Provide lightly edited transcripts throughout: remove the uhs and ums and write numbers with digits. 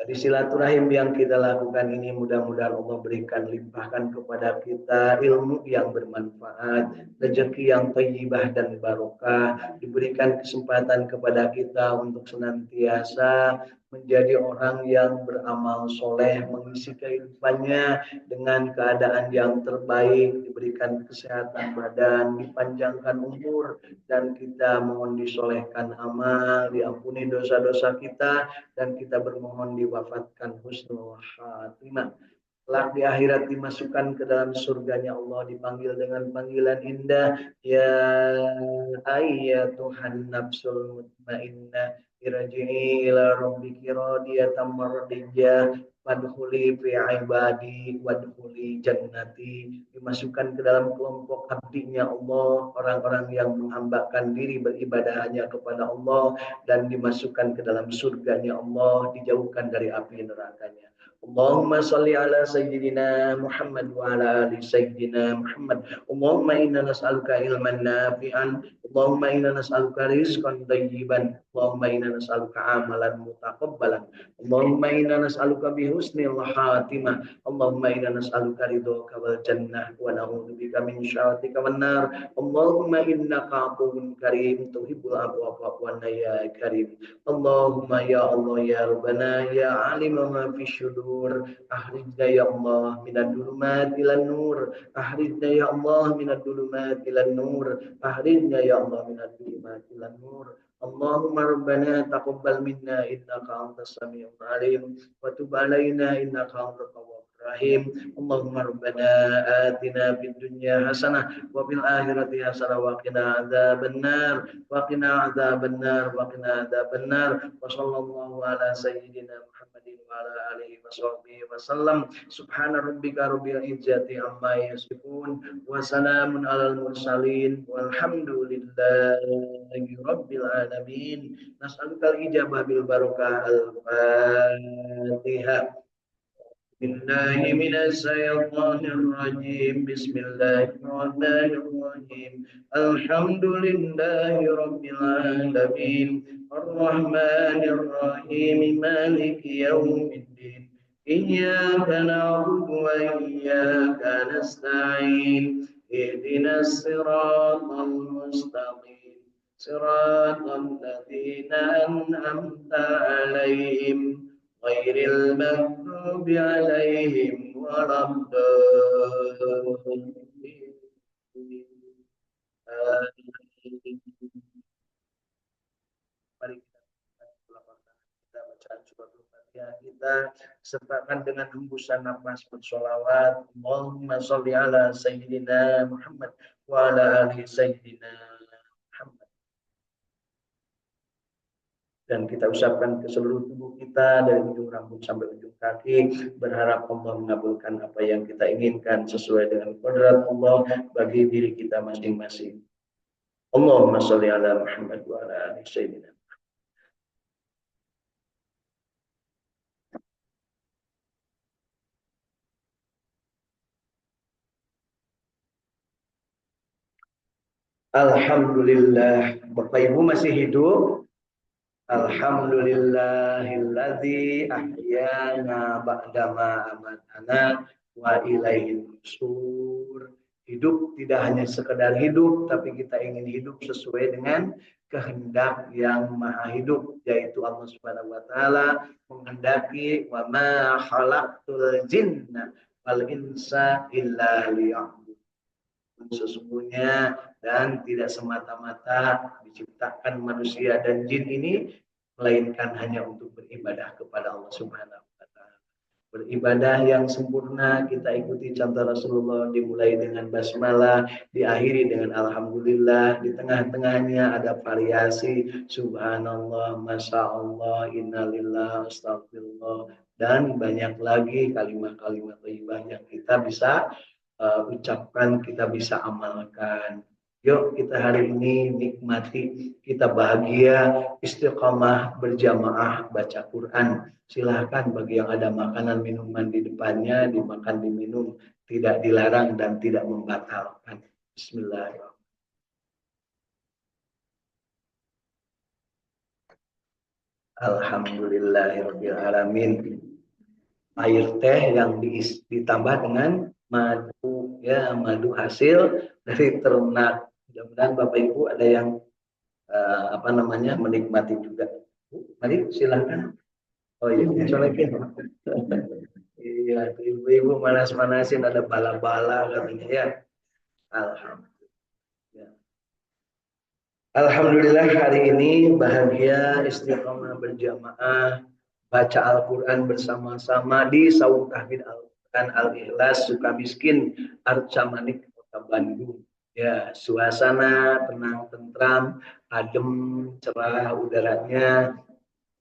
Di silaturahim yang kita lakukan ini mudah-mudahan Allah berikan limpahkan kepada kita ilmu yang bermanfaat, rezeki yang thayyibah dan barokah, diberikan kesempatan kepada kita untuk senantiasa menjadi orang yang beramal soleh, mengisi kehidupannya dengan keadaan yang terbaik, diberikan kesehatan badan, dipanjangkan umur, dan kita mohon disolehkan amal, diampuni dosa-dosa kita, dan kita bermohon diwafatkan husnul khatimah. Kelak di akhirat dimasukkan ke dalam surganya Allah, dipanggil dengan panggilan indah, ya ayyatuhan nafsul mutmainnah irji'i ila rabbiki radiyatan mardiyah wadkhuli fi ibadi wadkhuli jannati. Dimasukkan ke dalam kelompok abdinya Allah, orang-orang yang menghambakan diri beribadah hanya kepada Allah, dan dimasukkan ke dalam surganya Allah, dijauhkan dari api nerakanya. Allahumma salli ala sayyidina Muhammad wa ala ali sayyidina Muhammad. Allahumma inna nas'aluka ilman nafi'an. Allahumma inna nas'aluka rizqan thayyiban. Allahumma inna nas'aluka amalan mutaqabbalan. Allahumma inna nas'aluka bihusnil khatimah. Allahumma inna nas'aluka ridhaka wal jannah wa na'udzubika min syarrika wan nar. Allahumma innaka afuwwun karim tuhibbul afwa fa'fu anna ya karim. Allahumma ya Allah ya Rabbana ya alima ma fi syudur, ahrijna ya Allah minad dhulumat ilan nur, ahrijna ya Allah minad dhulumat ilan nur, ahrijna ya Allah minad dhulumat ilan nur. Allahumma rabbana taqabbal minna innaka antas samiul alim wa tub alaina innaka antat tawwabur rahim. Allahumma rabbana atina fid dunya hasanah wa fil akhirati hasanah wa qina adzabannar wa qina adzabannar wa qina adzabannar. Wa sallallahu ala sayyidina Muhammadin wa ala alihi wa sahbihi wa sallam. Subhana rabbika rabbil izzati amma yasifun wa salamun alal mursalin walhamdulillahi rabbil alamin. Nas'alukal ijabah bil barakah al-Fatihah. Billahi minas syaitanir rajim. Bismillahirrahmanirrahim. Alhamdulillahi rabbil alamin. Ar-Rahmanir Rahim. Maliki yaumiddin. Iyyaka na'budu wa iyyaka nasta'in. Ihdinas siratal mustaqim. Siratal ladzina an'amta 'alaihim ghairil maghdubi 'alaihim waladdallin. Mari kita bacaan surah Al-Fatihah, kita sertakan dengan hembusan nafas bersolawat. Allahumma sholli ala sayyidina Muhammad wa ala ali sayyidina Muhammad. Dan kita ucapkan ke seluruh tubuh kita dari ujung rambut sampai ujung kaki, berharap Allah mengabulkan apa yang kita inginkan sesuai dengan qadrat Allah bagi diri kita masing-masing. Allahumma sholli ala Muhammad wa ala ali sayyidina. Alhamdulillah. Bapak Ibu masih hidup? Alhamdulillahilladzi ahyana ba'dama amatana wa ilaihin nusyur. Hidup tidak hanya sekedar hidup, tapi kita ingin hidup sesuai dengan kehendak yang maha hidup, yaitu Allah Subhanahu wa taala menghendaki wa ma khalaqtul jinna wal insa illa liya'budun. Sesungguhnya dan tidak semata-mata diciptakan manusia dan jin ini melainkan hanya untuk beribadah kepada Allah Subhanahu wa taala. Beribadah yang sempurna kita ikuti contoh Rasulullah, dimulai dengan basmalah, diakhiri dengan alhamdulillah, di tengah-tengahnya ada variasi subhanallah, masyaallah, innalillah, astagfirullah, dan banyak lagi kalimat-kalimat thayyibah yang kita bisa ucapkan, kita bisa amalkan. Yuk kita hari ini nikmati, kita bahagia, istiqamah berjamaah baca Quran. Silahkan bagi yang ada makanan minuman di depannya, dimakan diminum, tidak dilarang dan tidak membatalkan. Bismillahirrahmanirrahim. Alhamdulillahirabbil alamin. air teh yang ditambah dengan madu, ya, madu hasil dari ternak. Mudah-mudahan Bapak Ibu ada yang apa namanya menikmati juga. Mari silakan. Oh iya, colekin. Iya, ibu-ibu manas-manasin ada bala-bala katanya ya. Alhamdulillah. Alhamdulillah hari ini bahagia istiqomah berjamaah baca Al-Quran bersama-sama di Saung Tahfidz Al-Quran Al-Ikhlas Sukamiskin Arca Manik Kota Bandung. Ya, suasana tenang tentram, adem, cerah udaranya,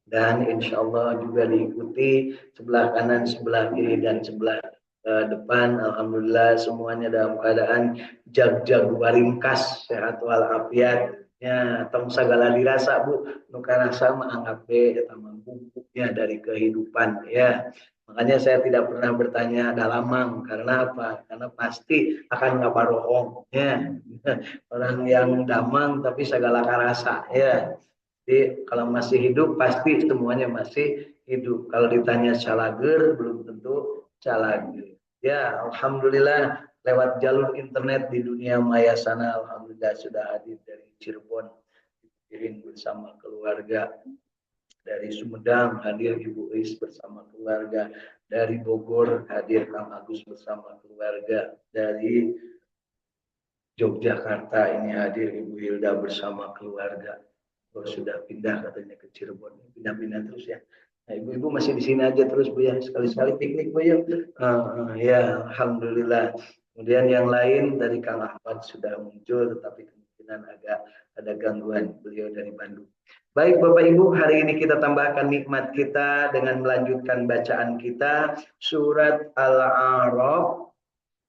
dan insya Allah juga diikuti sebelah kanan, sebelah kiri, dan sebelah depan. Alhamdulillah semuanya dalam keadaan jag-jag waringkas, sehat walafiat. Ya, tong segala dirasa bu, nuka rasa anggap taman bumbunya dari kehidupan. Ya, makanya saya tidak pernah bertanya dalamang karena apa? Karena pasti akan ngaparohong. Ya, orang yang damang tapi segala karasa. Ya, jadi kalau masih hidup pasti semuanya masih hidup. Kalau ditanya calager belum tentu calager. Ya, alhamdulillah lewat jalur internet di dunia maya sana alhamdulillah sudah hadir dari Cirebon dikirim bersama keluarga, dari Sumedang hadir Ibu Is bersama keluarga, dari Bogor hadir Kang Agus bersama keluarga, dari Yogyakarta ini hadir Ibu Hilda bersama keluarga. Oh, sudah pindah katanya ke Cirebon, pindah-pindah terus ya. Nah, ibu-ibu masih di sini aja terus Bu ya, sekali-sekali piknik Bu ya. Ya, alhamdulillah. Kemudian yang lain dari Kang Ahmad sudah muncul, tetapi kemungkinan agak ada gangguan, beliau dari Bandung. Baik Bapak Ibu, hari ini kita tambahkan nikmat kita dengan melanjutkan bacaan kita surat Al-A'raf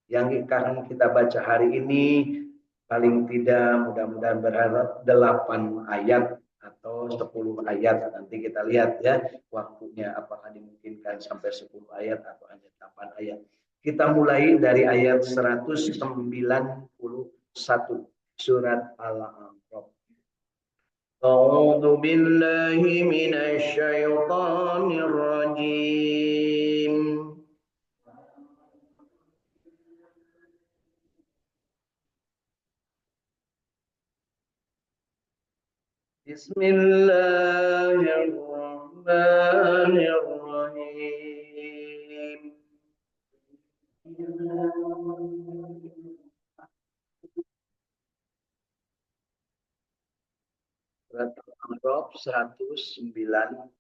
yang akan kita baca hari ini. Paling tidak mudah-mudahan berharap 8 ayat atau 10 ayat. Nanti kita lihat ya waktunya apakah dimungkinkan sampai 10 ayat atau hanya 8 ayat. Kita mulai dari ayat 191 surat Al-A'raf. A'udzu billahi minasy syaithanir rajim. Bismillahirrahmanirrahim. Surat Al-A'raf 191.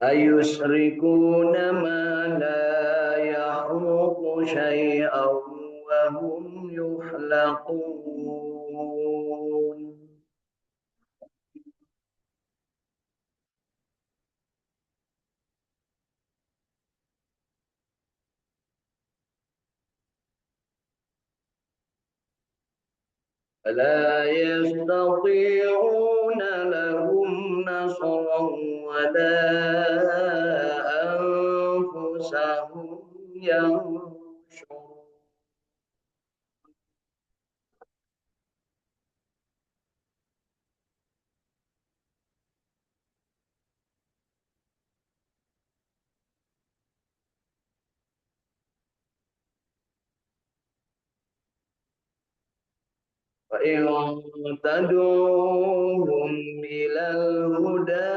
Ayusrikuna ma la yakhluqu syai'an wa hum yuhlaqun. فلا يستطيعون لهم نصرا ولا أنفسهم ينصرون. وإن تدعوهم إلى الهدى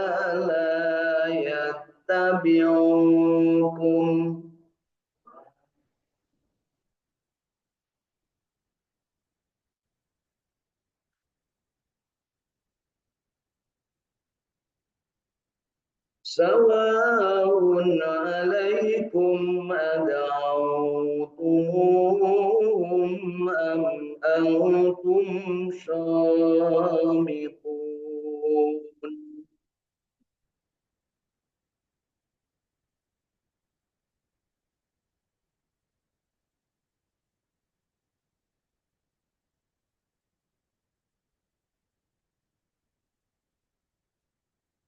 لا يتبعوكم سواء عليكم أدعوتموهم أم أنتم صامتون.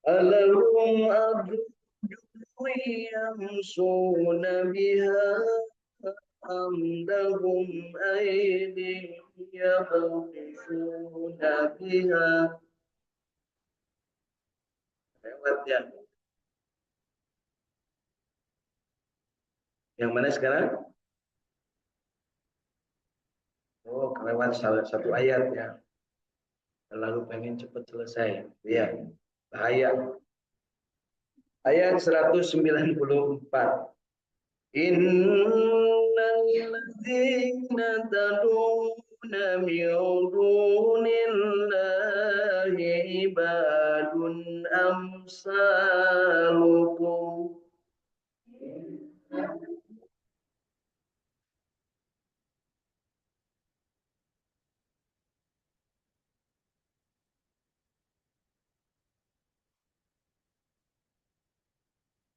ألهم أرجل يمشون بها أم لهم أيد يبطشون بها. Lewat ya. Yang mana sekarang? Oh, kelewat salah satu ayat ya. Lalu pengen cepat selesai. Iya, bahaya. Ayat 194. Innal ladzina tad'una min dunillahi ibadun amsalukum.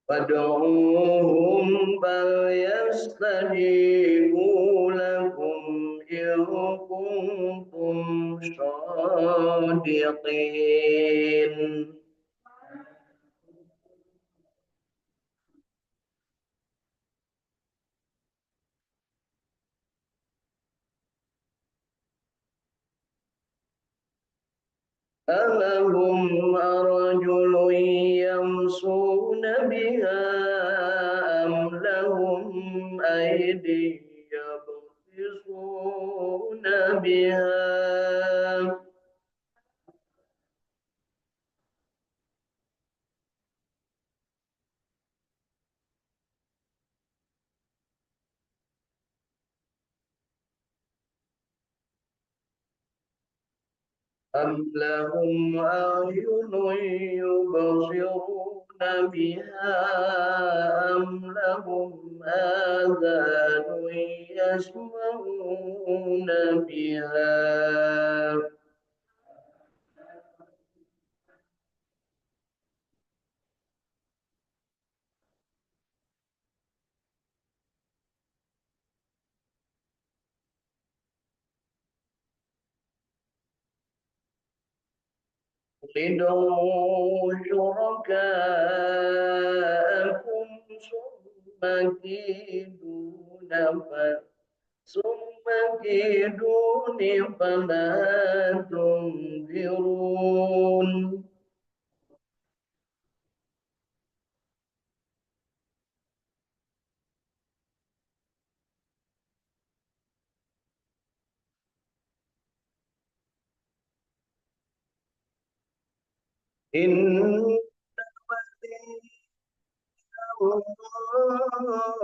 Fad'uuhum falyastajibu lakum in kuntum shadiqin. ألهم أرجل يمشون بها أم لهم أيدي يبطشون بها أم لهم أعين يبصرون بها أم لهم آذان يسمعون بها ادعوا شركاءكم ثم كيدون ثم كيدون فلا تنظرون إن الله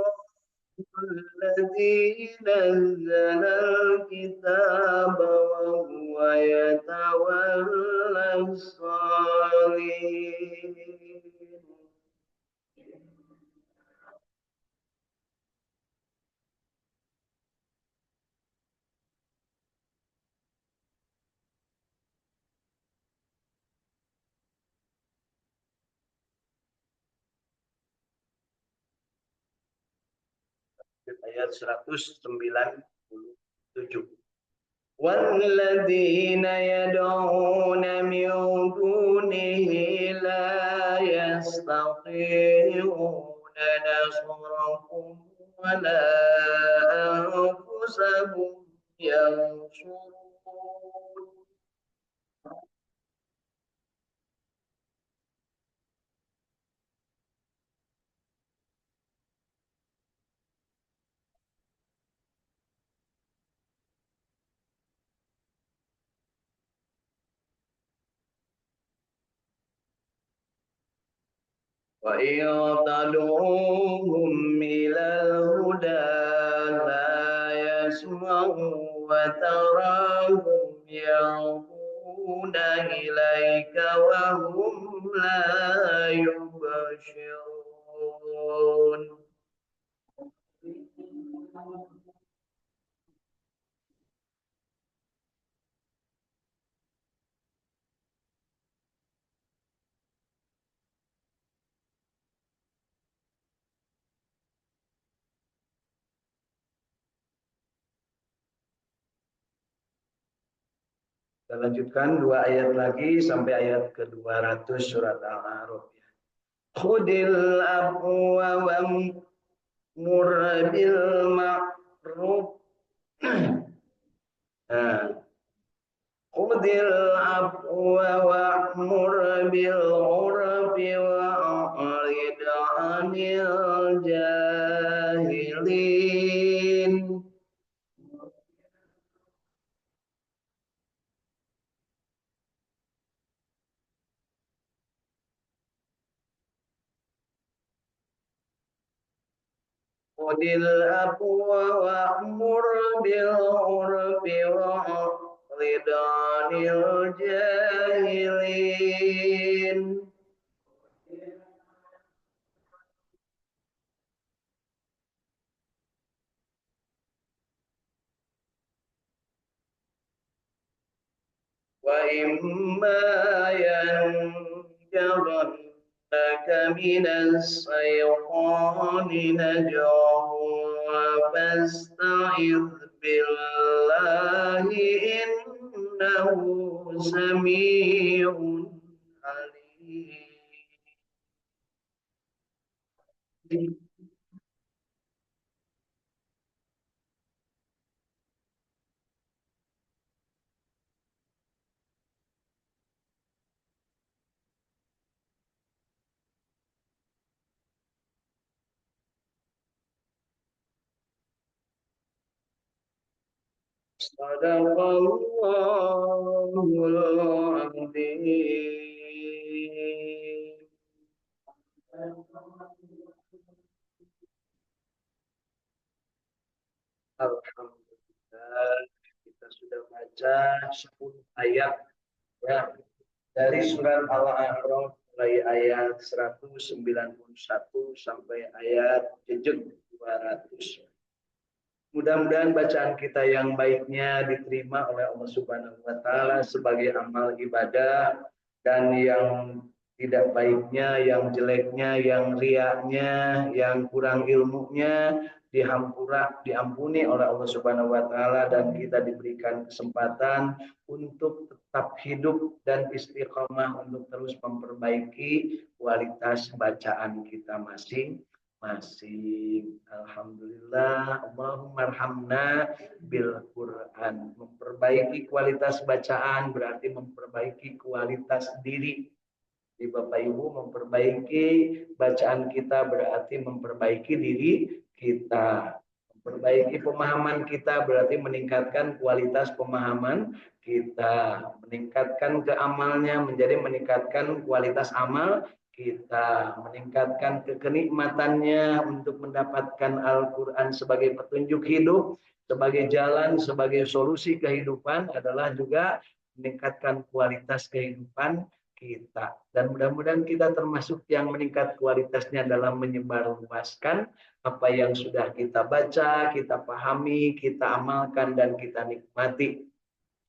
الذي نزل الكتاب وهو يتولى الصالحين. Ayat 197. والذين يدعون من دونه لا يستطيعون نصركم ولا أنفسهم ينصرون. وإن تدعوهم إلى الهدى لا يسمعوا وتراهم ينظرون إليك وهم لا يبشرون. Kita lanjutkan 2 ayat lagi sampai ayat ke-200 surat Al-A'raf. Khudil afwa wa'mur bil ma'ruf. Nah, khudil afwa wa'mur bil urfi wa'rid 'anil jahilin. Khudil afwa wa'mur bil urfi wa'ridhanil jahilin. Wa imma yanjaghannaka minas syaitani najwa fasta'idz billahi innahu sami'un alim. Sadaqallahul azim. Alhamdulillah, kita sudah baca 10 ayat ya dari surat Al-A'raf mulai ayat 191 sampai ayat jejak 200. Mudah-mudahan bacaan kita yang baiknya diterima oleh Allah Subhanahu wa taala sebagai amal ibadah, dan yang tidak baiknya, yang jeleknya, yang riaknya, yang kurang ilmunya diampuni oleh Allah Subhanahu wa taala, dan kita diberikan kesempatan untuk tetap hidup dan istiqomah untuk terus memperbaiki kualitas bacaan kita masing-masing. Alhamdulillah, Allahumma arhamna bil Quran. Memperbaiki kualitas bacaan berarti memperbaiki kualitas diri. Di Bapak Ibu, memperbaiki bacaan kita berarti memperbaiki diri kita. Memperbaiki pemahaman kita berarti meningkatkan kualitas pemahaman kita. Meningkatkan keamalnya menjadi meningkatkan kualitas amal kita. Meningkatkan kenikmatannya untuk mendapatkan Al-Quran sebagai petunjuk hidup, sebagai jalan, sebagai solusi kehidupan adalah juga meningkatkan kualitas kehidupan kita. Dan mudah-mudahan kita termasuk yang meningkat kualitasnya dalam menyebarluaskan apa yang sudah kita baca, kita pahami, kita amalkan, dan kita nikmati.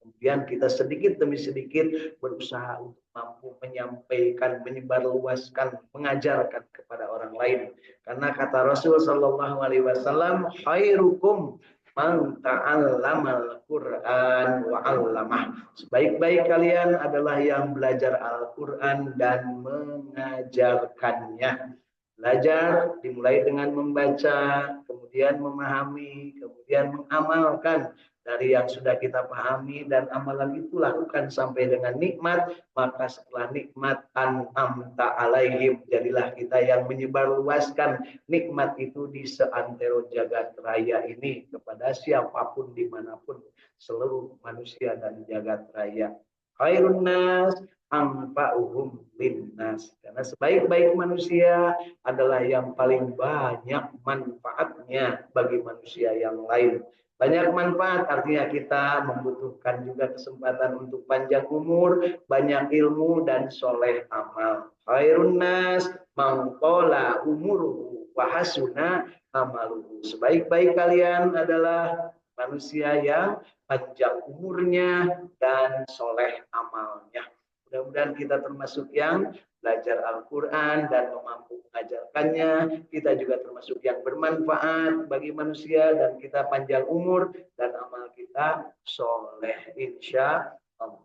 Kemudian kita sedikit demi sedikit berusaha untuk mampu menyampaikan, menyebarluaskan, mengajarkan kepada orang lain. Karena kata Rasul Shallallahu Alaihi Wasallam, khairukum man ta'allamal Qur'an wa 'allamah. Sebaik-baik kalian adalah yang belajar Al-Qur'an dan mengajarkannya. Belajar dimulai dengan membaca, kemudian memahami, kemudian mengamalkan dari yang sudah kita pahami, dan amalan itu lakukan sampai dengan nikmat. Maka setelah nikmat, an'amta alaihim, jadilah kita yang menyebarluaskan nikmat itu di seantero jagat raya ini kepada siapapun dimanapun, seluruh manusia dan jagat raya. Khairun nas anfa'uhum linnas, karena sebaik-baik manusia adalah yang paling banyak manfaatnya bagi manusia yang lain. Banyak manfaat artinya kita membutuhkan juga kesempatan untuk panjang umur, banyak ilmu, dan soleh amal. Khairun nas mangkola umuruhu wahasuna amaluhu. Sebaik-baik kalian adalah manusia yang panjang umurnya dan soleh amalnya. Mudah-mudahan kita termasuk yang belajar Al-Quran dan mampu mengajarkannya. Kita juga termasuk yang bermanfaat bagi manusia, dan kita panjang umur dan amal kita soleh, insya Allah.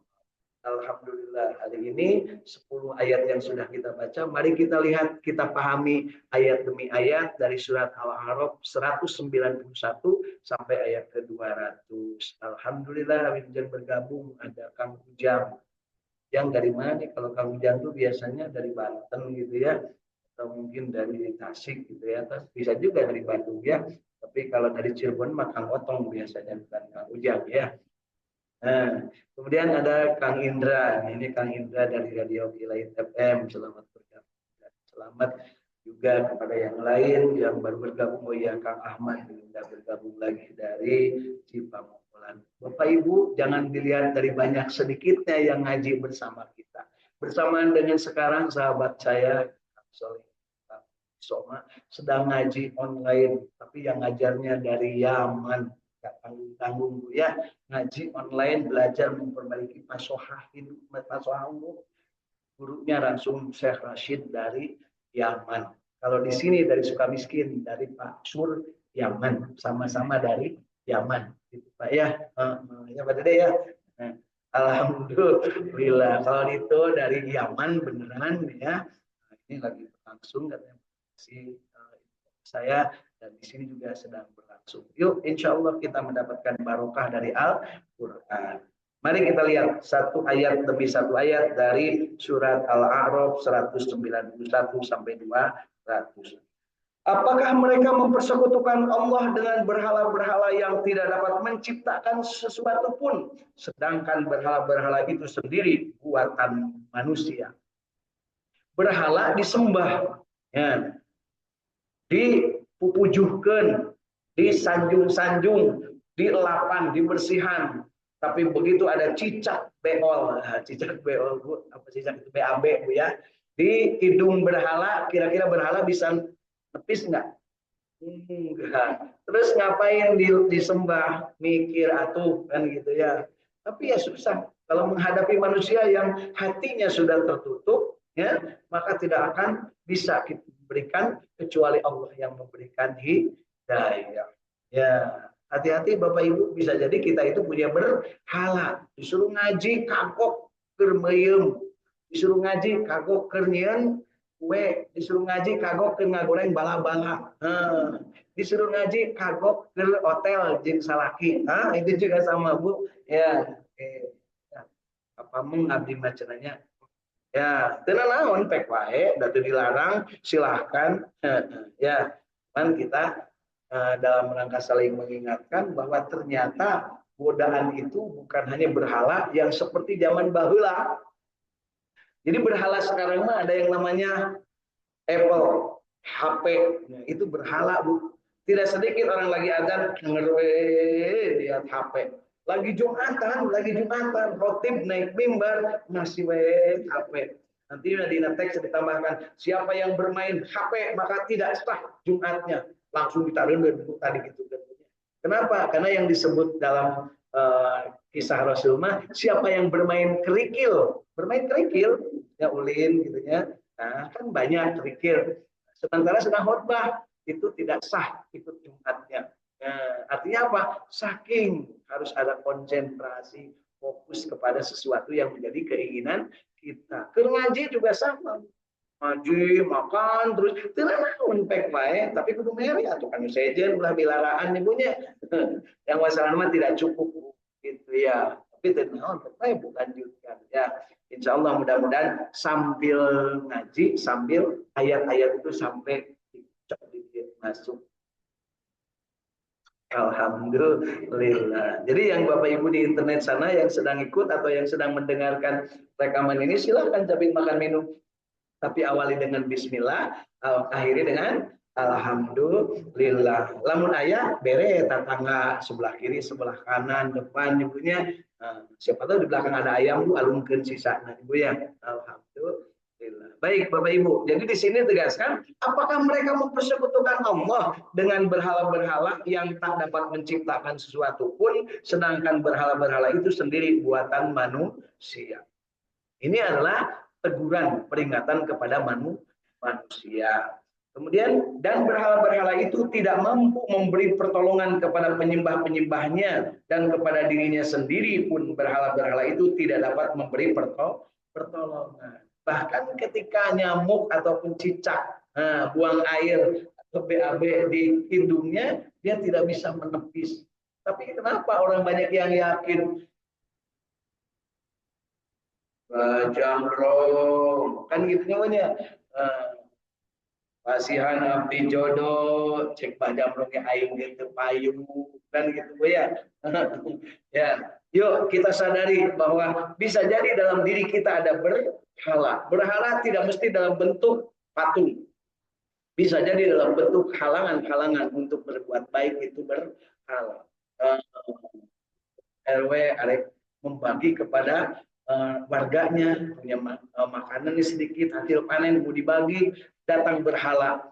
Alhamdulillah, hari ini 10 ayat yang sudah kita baca. Mari kita lihat, kita pahami ayat demi ayat dari surat Al-A'raf 191 sampai ayat ke-200. Alhamdulillah, hari ini bergabung ada Kang Ujang. Yang dari mana nih? Kalau Kang Ujang tuh biasanya dari Banten gitu ya, atau mungkin dari Tasik gitu ya, atau bisa juga dari Bandung ya. Tapi kalau dari Cirebon mah Kang Otong biasanya, bukan Kang Ujang ya. Nah, kemudian ada Kang Indra. Ini Kang Indra dari Radio Kilait FM. Selamat bergabung. Selamat juga kepada yang lain yang baru bergabung. Oh ya, Kang Ahmad sudah bergabung lagi dari Cipamolan. Bapak Ibu, jangan dilihat dari banyak sedikitnya yang ngaji bersama kita. Bersamaan dengan sekarang sahabat saya Kang Soleh Soma sedang ngaji online, tapi yang ngajarnya dari Yaman, nggak tanggung-tanggung ya, ngaji online belajar memperbaiki masohah hidup, masohah umum. Gurunya langsung Syekh Rashid dari Yaman. Kalau di sini dari Sukamiskin, dari Pak Sur Yaman, sama-sama dari Yaman, gitu Pak ya. Ya Pak Dede ya. Alhamdulillah. Kalau itu dari Yaman beneran ya. Ini lagi berlangsung katanya si saya, dan di sini juga sedang berlangsung. Yuk, insya Allah kita mendapatkan barokah dari Al-Quran. Mari kita lihat satu ayat demi satu ayat dari surat Al-A'raf 191 sampai 200. Apakah mereka mempersekutukan Allah dengan berhala-berhala yang tidak dapat menciptakan sesuatu pun, sedangkan berhala-berhala itu sendiri buatan manusia. Berhala disembah, ya, dipupujuhkan, disanjung-sanjung, dielapan, dibersihan. Tapi begitu ada cicak beol, cicak beol Bu, apa cicak itu BAB Bu ya, di hidung berhala, kira-kira berhala bisa nepis enggak? Enggak. Terus ngapain disembah, mikir atuh kan gitu ya. Tapi ya susah kalau menghadapi manusia yang hatinya sudah tertutup, ya, maka tidak akan bisa kita berikan kecuali Allah yang memberikan hidayah. Ya, hati-hati Bapak Ibu, bisa jadi kita itu punya berhala, disuruh ngaji kagok kermeyem, disuruh ngaji kagok kernyen kue, disuruh ngaji kagok ke ngagoreng bala-bala, disuruh ngaji kagok ke hotel jeng salaki, itu juga sama Bu ya. Apa mengabdi macenanya ya, tenang naon pek wae, datu dilarang silahkan ya. Kan kita dalam rangka saling mengingatkan bahwa ternyata godaan itu bukan hanya berhala yang seperti zaman baheula. Jadi berhala sekarang mah ada yang namanya Apple, HP, nah, itu berhala Bu. Tidak sedikit orang lagi adzan lihat HP. Lagi Jumatan, khotib naik mimbar masih HP. Nanti di teks ditambahkan siapa yang bermain HP maka tidak sah Jumatnya. Langsung ditaruh tadi gitu. Kenapa? Karena yang disebut dalam kisah Rasulullah, siapa yang bermain kerikil ya ulin gitu ya. Nah, kan banyak kerikil. Sementara sedang khotbah itu tidak sah ikut Jumatnya. Nah, artinya apa? Saking harus ada konsentrasi, fokus kepada sesuatu yang menjadi keinginan kita. Ke ngaji juga sama. Ngaji, makan, terus tidak naon pek bae, tapi kudu mere atuh kan sejen ulah bilaraan ibunya. Yang masalahnya tidak cukup gitu ya. Tapi tidak naon pek bae lanjutkan ya. Insya Allah mudah-mudahan sambil ngaji, sambil ayat-ayat itu sampai masuk. Alhamdulillah. Jadi yang Bapak Ibu di internet sana yang sedang ikut atau yang sedang mendengarkan rekaman ini, silahkan sambil makan minum. Tapi awali dengan bismillah, akhiri dengan alhamdulillah. Lamun ayah bere tetangga sebelah kiri, sebelah kanan, depan ibunya. Siapa tahu di belakang ada ayam bu, alungkeun sisa ibu ya. Alhamdulillah. Baik Bapak Ibu. Jadi di sini tegaskan, apakah mereka mempersekutukan Allah dengan berhala-berhala yang tak dapat menciptakan sesuatu pun, sedangkan berhala-berhala itu sendiri buatan manusia. Ini adalah teguran, peringatan kepada manusia. Kemudian, dan berhala-berhala itu tidak mampu memberi pertolongan kepada penyembah-penyembahnya, dan kepada dirinya sendiri pun berhala-berhala itu tidak dapat memberi pertolongan. Bahkan ketika nyamuk ataupun cicak buang air atau BAB di hidungnya, dia tidak bisa menepis. Tapi kenapa orang banyak yang yakin Jamrong kan gitu namanya, pasihan abdi jodoh cek Jamrongnya aing gitu payu kan gitu ya. Ya, yuk kita sadari bahwa bisa jadi dalam diri kita ada berhala. Berhala tidak mesti dalam bentuk patung. Bisa jadi dalam bentuk halangan-halangan untuk berbuat baik itu berhala. RW arek membagi kepada warganya, punya makanan sedikit, hasil panen mau dibagi, datang berhala.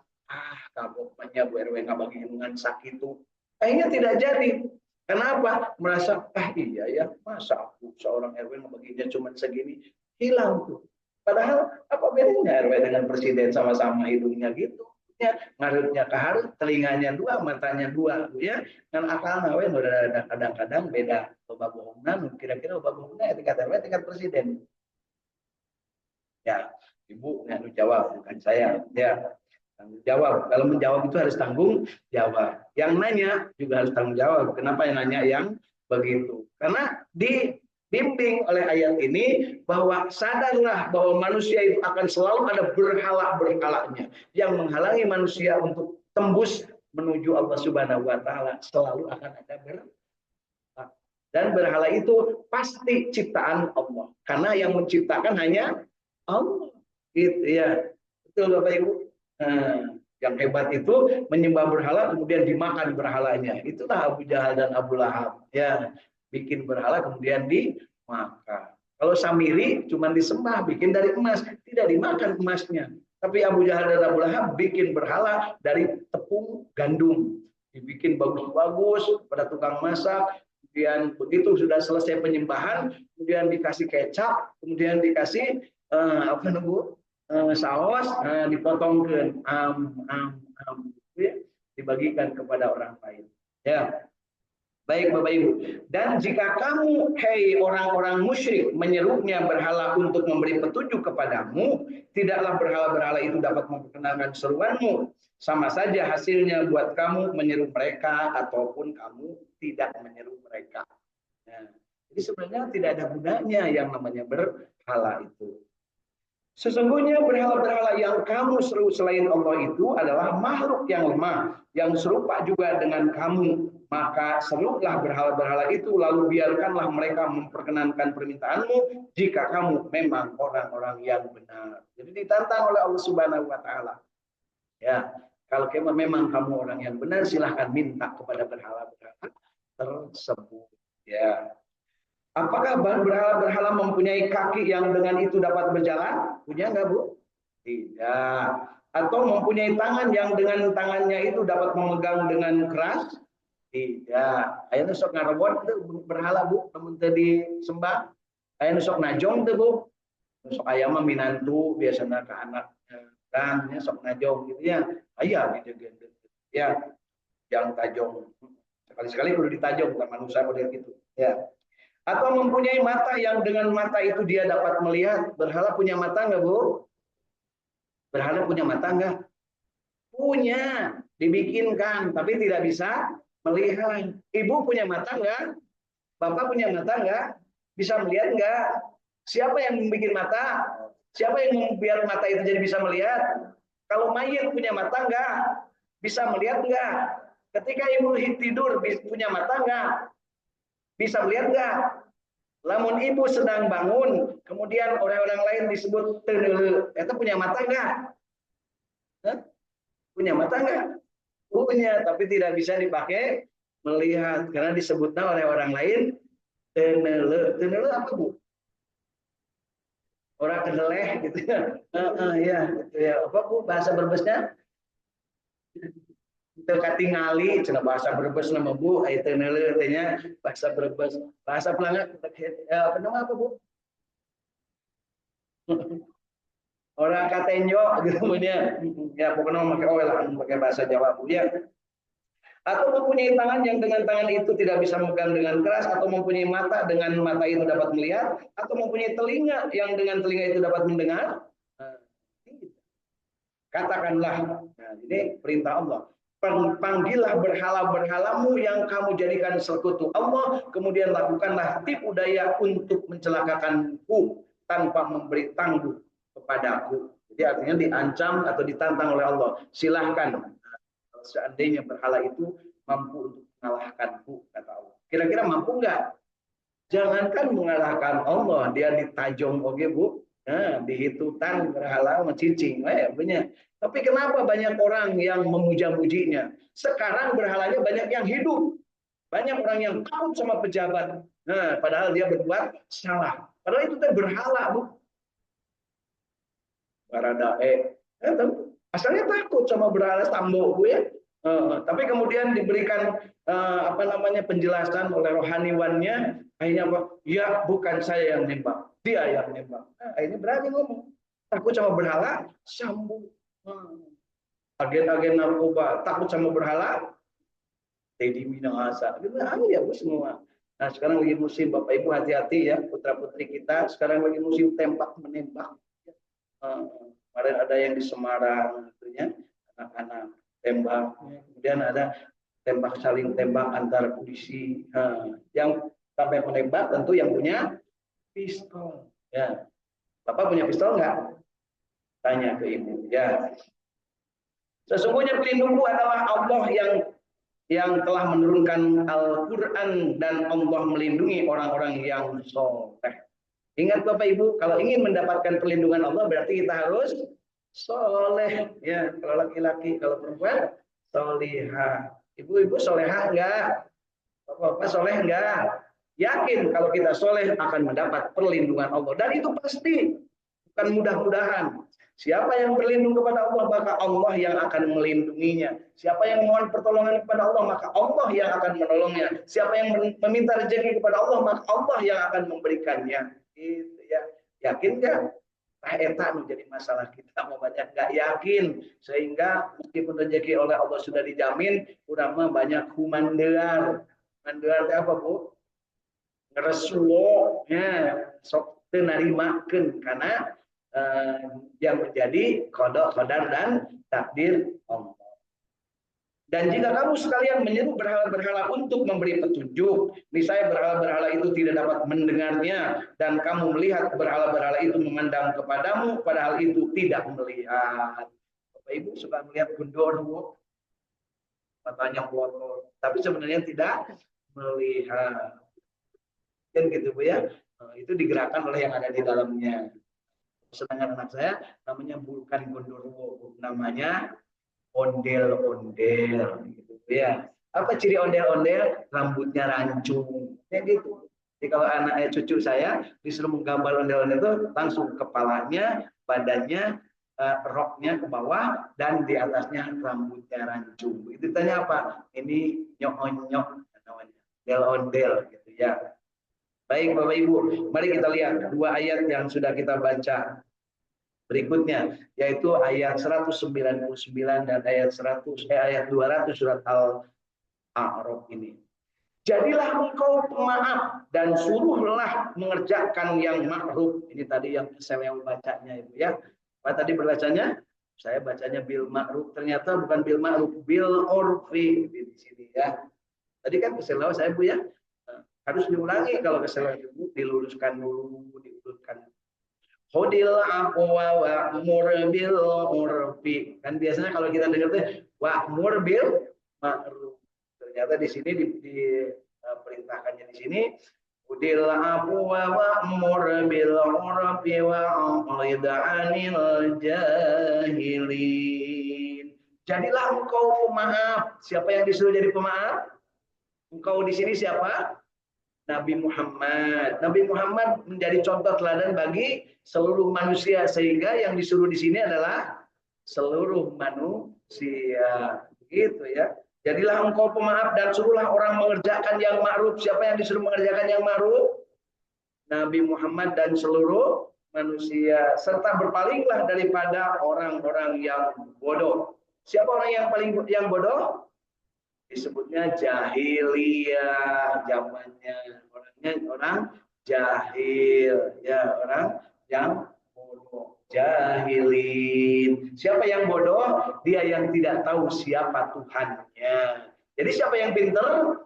Kaboknya Bu RW nggak bagi dengan sakit itu. Akhirnya tidak jadi. Kenapa? Merasa, iya ya, masa aku seorang RW ngebaginya cuma segini, hilang tuh. Padahal apa bedanya RW dengan presiden sama-sama hidungnya gitu. Ya, ngarutnya keharut, telinganya dua, matanya dua, ya. Dan akal nawe udah kadang-kadang beda. Loba bohongna, kira-kira loba bohongna tingkat RW, tingkat presiden. Ya, Ibu yang jawab, bukan saya. Ya, tanggung jawab. Kalau menjawab itu harus tanggung jawab. Yang nanya juga harus tanggung jawab. Kenapa yang nanya yang begitu? Karena dibimbing oleh ayat ini bahwa sadarlah bahwa manusia itu akan selalu ada berhala-berhalanya yang menghalangi manusia untuk tembus menuju Allah Subhanahu wa taala. Selalu akan ada berhala. Dan berhala itu pasti ciptaan Allah. Karena yang menciptakan hanya Allah. Gitu ya. Betul Bapak Ibu. Yang hebat itu menyembah berhala kemudian dimakan berhalanya. Itulah Abu Jahal dan Abu Lahab. Ya, bikin berhala kemudian dimakan. Kalau Samiri cuma disembah, bikin dari emas, tidak dimakan emasnya. Tapi Abu Jahal dan Abu Lahab bikin berhala dari tepung gandum. Dibikin bagus-bagus pada tukang masak. Kemudian begitu sudah selesai penyembahan, kemudian dikasih kecap, kemudian dikasih saus, dipotongkan, dibagikan kepada orang lain. Ya, baik Bapak Ibu. Dan jika kamu, hei orang-orang musyrik, menyerunya berhala untuk memberi petunjuk kepadamu, tidaklah berhala-berhala itu dapat memperkenalkan seruanmu. Sama saja hasilnya buat kamu menyeru mereka ataupun kamu tidak menyeru mereka. Nah, jadi sebenarnya tidak ada gunanya yang namanya berhala itu. Sesungguhnya berhala-berhala yang kamu seru selain Allah itu adalah makhluk yang lemah, yang serupa juga dengan kamu. Maka serulah berhala-berhala itu, lalu biarkanlah mereka memperkenankan permintaanmu jika kamu memang orang-orang yang benar. Jadi ditantang oleh Allah Subhanahu wa taala. Ya, kalau memang kamu orang yang benar, silahkan minta kepada berhala-berhala tersebut. Ya. Apakah berhala-berhala mempunyai kaki yang dengan itu dapat berjalan? Punya nggak, Bu? Tidak. Atau mempunyai tangan yang dengan tangannya itu dapat memegang dengan keras? Tidak. Ayo sok ngarebon itu berhala, Bu, namun tadi sembah. Ayo sok najong tuh, Bu. Sok ayam mah minantu biasanya ke anak dan sok najong gitu ya. Ayah gitu. Ya, yang tajong. Sekali-sekali perlu ditajong bukan manusia model gitu. Ya. Atau mempunyai mata yang dengan mata itu dia dapat melihat. Berhala punya mata nggak, Bu? Berhala punya mata nggak? Punya, dibikinkan, tapi tidak bisa melihat. Ibu punya mata nggak? Bapak punya mata nggak? Bisa melihat nggak? Siapa yang membuat mata? Siapa yang membuat mata itu jadi bisa melihat? Kalau mayit punya mata nggak? Bisa melihat nggak? Ketika ibu tidur punya mata nggak? Bisa melihat nggak? Lamun ibu sedang bangun, kemudian orang-orang lain disebut tenele, itu punya mata nggak? Punya mata nggak? Punya, tapi tidak bisa dipakai melihat karena disebutnya oleh orang lain tenele. Tenele apa, Bu? Orang kedeleh gitu ya. Ya, gitu ya. Apa, Bu, bahasa Brebesnya? Itu katingali, cina bahasa Brebes nama Bu, itu artinya bahasa Brebes. Bahasa Pelangak, apa nama apa, Bu? Orang katenjo gitu punya. Ya pokoknya pakai oil lah, pakai bahasa Jawa Bu ya. Atau mempunyai tangan yang dengan tangan itu tidak bisa memegang dengan keras, atau mempunyai mata dengan mata itu dapat melihat, atau mempunyai telinga yang dengan telinga itu dapat mendengar. Katakanlah, nah ini perintah Allah. Panggillah berhala-berhalamu yang kamu jadikan sekutu Allah, kemudian lakukanlah tipu daya untuk mencelakakanku tanpa memberi tangguh kepadaku. Jadi artinya diancam atau ditantang oleh Allah. Silahkan, seandainya berhala itu mampu untuk mengalahkanku, kata Allah. Kira-kira mampu nggak? Jangankan mengalahkan Allah, dia ditajong, oke Bu. Nah, dihitutan berhala mencicing, punya. Tapi kenapa banyak orang yang memuja-mujinya? Sekarang berhalanya banyak yang hidup, banyak orang yang takut sama pejabat. Nah, padahal dia berbuat salah. Padahal itu teh berhala, Bu. Baradae. Asalnya takut sama berhala Sambo, Bu ya. Tapi kemudian diberikan apa namanya penjelasan oleh rohaniwannya, akhirnya apa? Ya, bukan saya yang nembak, dia yang nembak. Nah, akhirnya berani ngomong. Takut sama berhala, Sambo. Agen-agen narkoba takut sama berhala, Teddy Minahasa. Ya, Bu semua. Nah, sekarang lagi musim Bapak Ibu hati-hati ya, putra-putri kita. Sekarang lagi musim tembak menembak. Kemarin ada yang di Semarang, tentunya anak-anak tembak. Kemudian ada tembak saling tembak antar polisi. Yang sampai menembak tentu yang punya pistol. Ya, Bapak punya pistol nggak? Tanya ke ibu. Ya, sesungguhnya pelindungku adalah Allah yang telah menurunkan Al-Quran dan Allah melindungi orang-orang yang soleh. Ingat Bapak Ibu, kalau ingin mendapatkan perlindungan Allah berarti kita harus soleh. Ya, kalau laki-laki, kalau perempuan solihah. Ibu-ibu solehah enggak? Bapak-bapak soleh enggak? Yakin kalau kita soleh akan mendapat perlindungan Allah. Dan itu pasti, bukan mudah-mudahan. Siapa yang berlindung kepada Allah, maka Allah yang akan melindunginya. Siapa yang mohon pertolongan kepada Allah, maka Allah yang akan menolongnya. Siapa yang meminta rezeki kepada Allah, maka Allah yang akan memberikannya. Gitu ya. Yakin nggak? Nah, eta menjadi masalah kita mau banyak nggak yakin, sehingga meskipun rezeki oleh Allah sudah dijamin, kurang mah banyak humandear. Humandear apa, Bu? Ngeresulo, ya, sok teu narimakeun karena yang menjadi qada qadar dan takdir Allah. Dan jika kamu sekalian menyeru berhala-berhala untuk memberi petunjuk, misalnya berhala-berhala itu tidak dapat mendengarnya, dan kamu melihat berhala-berhala itu memandang kepadamu, padahal itu tidak melihat. Bapak Ibu suka melihat gundurwo, matanya kotor, tapi sebenarnya tidak melihat. Kan gitu Bu ya. Itu digerakkan oleh yang ada di dalamnya. Sedangkan anak saya namanya bukan gondorwo, namanya ondel-ondel gitu ya. Apa ciri ondel-ondel? Rambutnya rancung. Ya gitu. Jadi kalau anak cucu saya disuruh menggambar ondel-ondel itu langsung kepalanya, badannya, roknya ke bawah dan di atasnya rambutnya rancung. Itu tanya apa? Ini nyok-nyok namanya. Ondel-ondel gitu ya. Baik Bapak Ibu, mari kita lihat dua ayat yang sudah kita baca berikutnya, yaitu ayat 199 dan ayat 200 surat Al-A'raf ini. Jadilah engkau pemaaf dan suruhlah mengerjakan yang ma'ruf. Ini tadi yang saya bacanya Ibu ya. Apa tadi berbacanya? Saya bacanya bil ma'ruf, ternyata bukan bil ma'ruf, bil urfi di sini ya. Tadi kan keselawa saya Bu ya. Harus diulangi kalau kesalahan Ibu, diluruskan dulu, diurutkan. Hodil aqwa wa'mur bil urfi. Kan biasanya kalau kita dengar tuh wa'mur bil ma'ruf. Ternyata di sini diperintahkannya di sini Hodil aqwa wa'mur bil urfi wa'rid 'anil jahilin. Jadilah engkau pemaaf. Siapa yang disuruh jadi pemaaf? Engkau di sini siapa? Nabi Muhammad. Nabi Muhammad menjadi contoh teladan bagi seluruh manusia, sehingga yang disuruh di sini adalah seluruh manusia. Gitu ya. Jadilah engkau pemaaf dan suruhlah orang mengerjakan yang ma'ruf. Siapa yang disuruh mengerjakan yang ma'ruf? Nabi Muhammad dan seluruh manusia, serta berpalinglah daripada orang-orang yang bodoh. Siapa orang yang bodoh? Disebutnya jahiliyah zamannya, orangnya orang jahil ya, orang yang bodoh, jahilin. Siapa yang bodoh? Dia yang tidak tahu siapa Tuhannya. Jadi siapa yang pintar?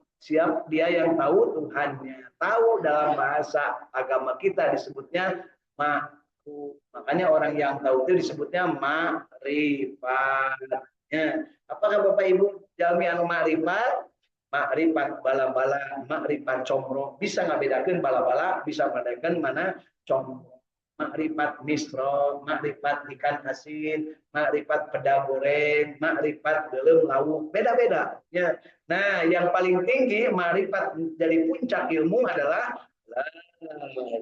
Dia yang tahu Tuhannya. Tahu dalam bahasa agama kita disebutnya ma'ruf. Makanya orang yang tahu itu disebutnya ma'rifat. Ya. Apakah Bapak Ibu jalmi anu makrifat, makrifat bala-bala, makrifat comro, bisa ngabedakeun bala-bala, bisa ngabedakeun mana comro. makrifat misro, makrifat ikan asin, makrifat peda goreng, makrifat belum lauk, beda-beda. Ya. Nah, yang paling tinggi makrifat dari puncak ilmu adalah la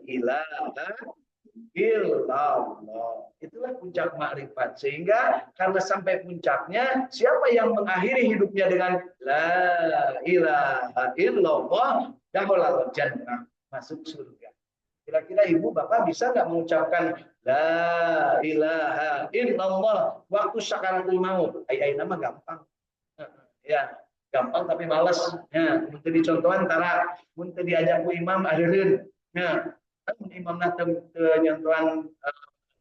ilaha illallah. Itulah puncak makrifat. Sehingga karena sampai puncaknya, siapa yang mengakhiri hidupnya dengan la ilaha illallah, dakhalal jannah, masuk surga. Kira-kira ibu bapak bisa nggak mengucapkan la ilaha illallah waktu sakaratul maut? Ai nama gampang. Ya, gampang tapi males. Ya, mun dicontoh antara mun diajak ku imam adereun. Ya, imam teu nyentuhan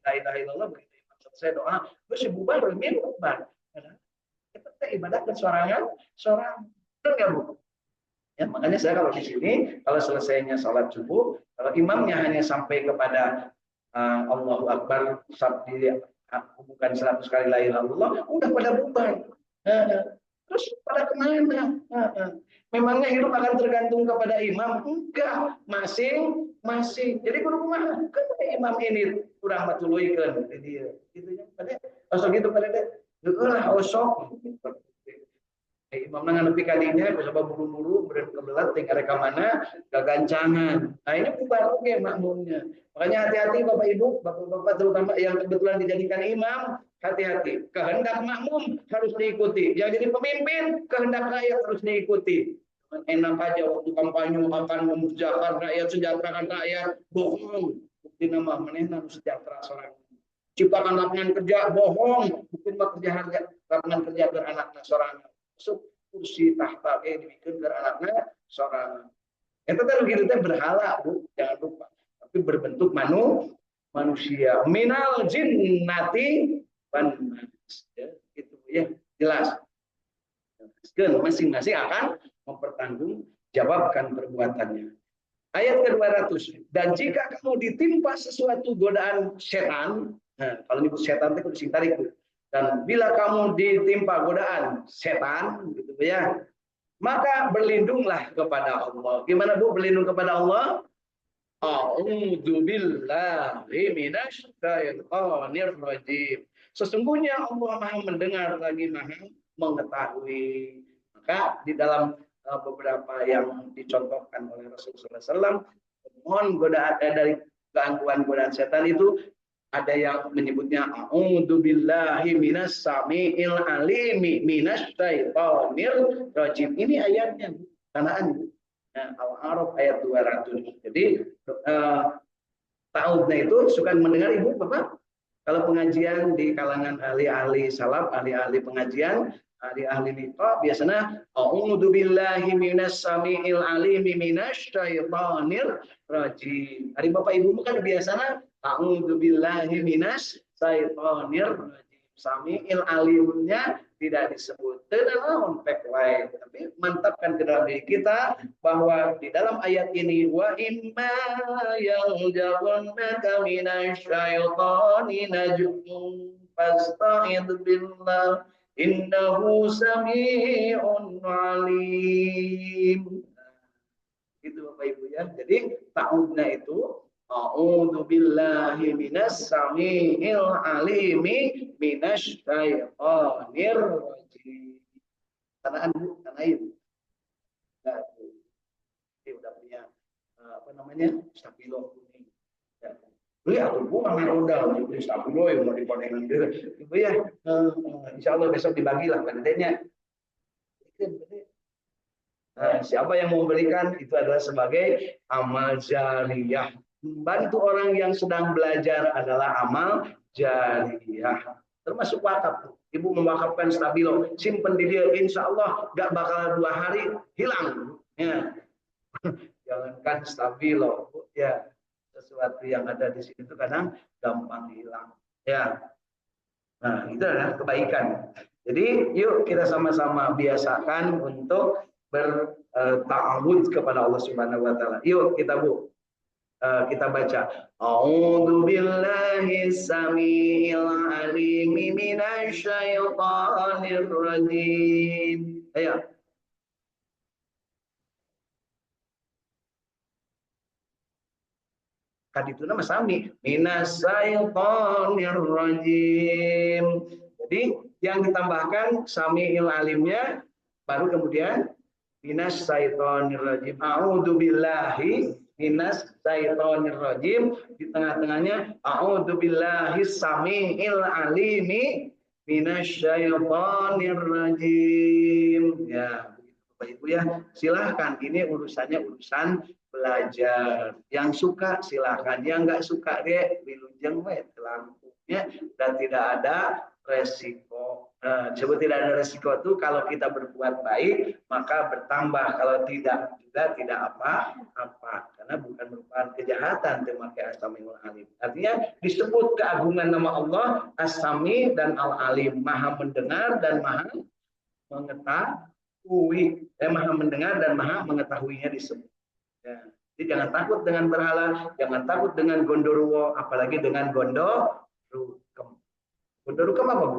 la ilaha illallah begitu imam selesai doa, terus bubar min bubar. Kita teh ibadah ke sorangan, sorang. Benar nggak Bu? Ya, makanya saya kalau di sini, kalau selesainya sholat subuh, kalau imamnya hanya sampai kepada Allahu Akbar, bukan 100 kali la ilaha illallah, udah pada bubar. Terus pada kemana? Memangnya hidup akan tergantung kepada imam? Enggak, masing-masing. Jadi kudu kumaha? Kan imam ini kurang matuluikeun dia. Gitu ya. Pada osok gitu pada deh. Heueuh lah osok. Imam nangan nepi kadinya bisa buru-buru beren kebelat tinggal reka mana gagancangan. Nah ini bubar oke makmumnya. Makanya hati-hati Bapak Ibu, Bapak-bapak terutama yang kebetulan dijadikan imam, hati-hati. Kehendak makmum harus diikuti. Yang jadi pemimpin, kehendak rakyat harus diikuti. Enak aja waktu kampanye akan memujakan rakyat, sejahterakan rakyat, bohong. Bukti nama menehna sejahtera seorang. Ciptakan lapangan kerja, bohong. Bukti mah kerja harga lapangan kerja beranaknya seorang. Kursi tahta dibikin ke anaknya seorang. Itu kan begitu berhala Bu, jangan lupa. Tapi berbentuk manusia. Minal jinnati wan nas. Ya, gitu ya, jelas. Masing-masing akan mempertanggungjawabkan perbuatannya. Ayat ke-200. Dan jika kamu ditimpa sesuatu godaan setan, nah, kalau nyebut setan itu dising tarik Bu. Dan bila kamu ditimpa godaan setan, gitu ya, maka berlindunglah kepada Allah. Gimana Bu berlindung kepada Allah? A'udzu billahi minasyaitonir rajim. Sesungguhnya Allah Maha mendengar lagi Maha mengetahui. Maka di dalam beberapa yang dicontohkan oleh Rasulullah SAW, mohon godaan dari gangguan godaan setan itu ada yang menyebutnya a'udzu billahi minas samiil alimi minasyaitonir rajim. Ini ayatnya kanaan. Nah, Al-A'raf ayat 200. Jadi ta'awudnya itu suka mendengar Ibu Bapak kalau pengajian di kalangan ahli-ahli salaf, ahli-ahli pengajian, ahli-ahli liqa biasanya a'udzu billahi minas samiil alimi minasyaitonir rajim. Hari Bapak Ibu kan biasanya a'udzu billahi minas syaitonir rajim. Samiil alimnya tidak disebut. Tenaon pek wae, tapi mantapkan ke dalam diri kita bahwa di dalam ayat ini wa imma yaljaghannaka minasyaitoni najmun fasta'id billah innahu sami'un alim. Itu Bapak Ibu ya. Jadi ta'udna itu a'udzu billahi minas samiil alimi minasyaitonir rajim. Kanaan Bu, kanain. Nah, ini udah punya apa namanya? Stabilo kuning. Ya. Beli atau Bu ngambil modal beli stabilo yang mau dipodengan gitu. Ibu ya, insyaallah besok dibagilah pandenya. Nah, siapa yang memberikan itu adalah sebagai amal jariyah. Membantu orang yang sedang belajar adalah amal jariyah. Termasuk wakaf. Ibu mewakafkan stabilo, simpen di dia, insya Allah gak bakal 2 hari hilang. Ya. Jangankan stabilo, ya sesuatu yang ada di sini itu kadang gampang hilang. Ya. Nah, itu adalah kebaikan. Jadi yuk kita sama-sama biasakan untuk berta'awudz kepada Allah Subhanahu wa taala. Yuk kita Bu, kita baca. A'udzu billahi samiil alim minasyaitonir rajim. Ayo. kadituna masami minasyaitonir rajim. Jadi yang ditambahkan samiil alimnya baru kemudian minasyaitonir rajim. A'udzubillahi minasyaitonir rajim, di tengah-tengahnya a'udzubillahi samiil alimi minasyaitonir rajim. Ya, Bapak Ibu ya, silahkan, ini urusannya urusan belajar. Yang suka silahkan, yang nggak suka deh wilujeng we lampunya dan tidak ada resiko. Nah, coba tidak ada resiko itu kalau kita berbuat baik maka bertambah, kalau tidak juga tidak apa-apa karena bukan merupakan kejahatan memakai as-sami'ul alim. Artinya disebut keagungan nama Allah as-sami dan al-alim, maha mendengar dan maha mengetahui, maha mendengar dan maha mengetahuinya disebut. Ya. Jadi jangan takut dengan berhala, jangan takut dengan gondoruo, apalagi dengan gondorukem. Gondorukem apa, Bu?